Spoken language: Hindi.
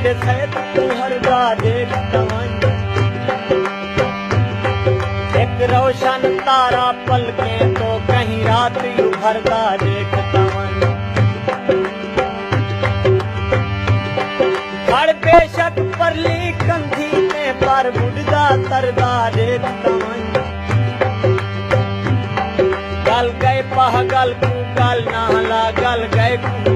जे सैत तू हरदा देखता एक रोशन तारा पलके तो कहीं रात उभरदा देखता हर बेशक परली कंधी में पर बुढ़दा तरदा देखता गल गए पह गल कू गल नहला गल गए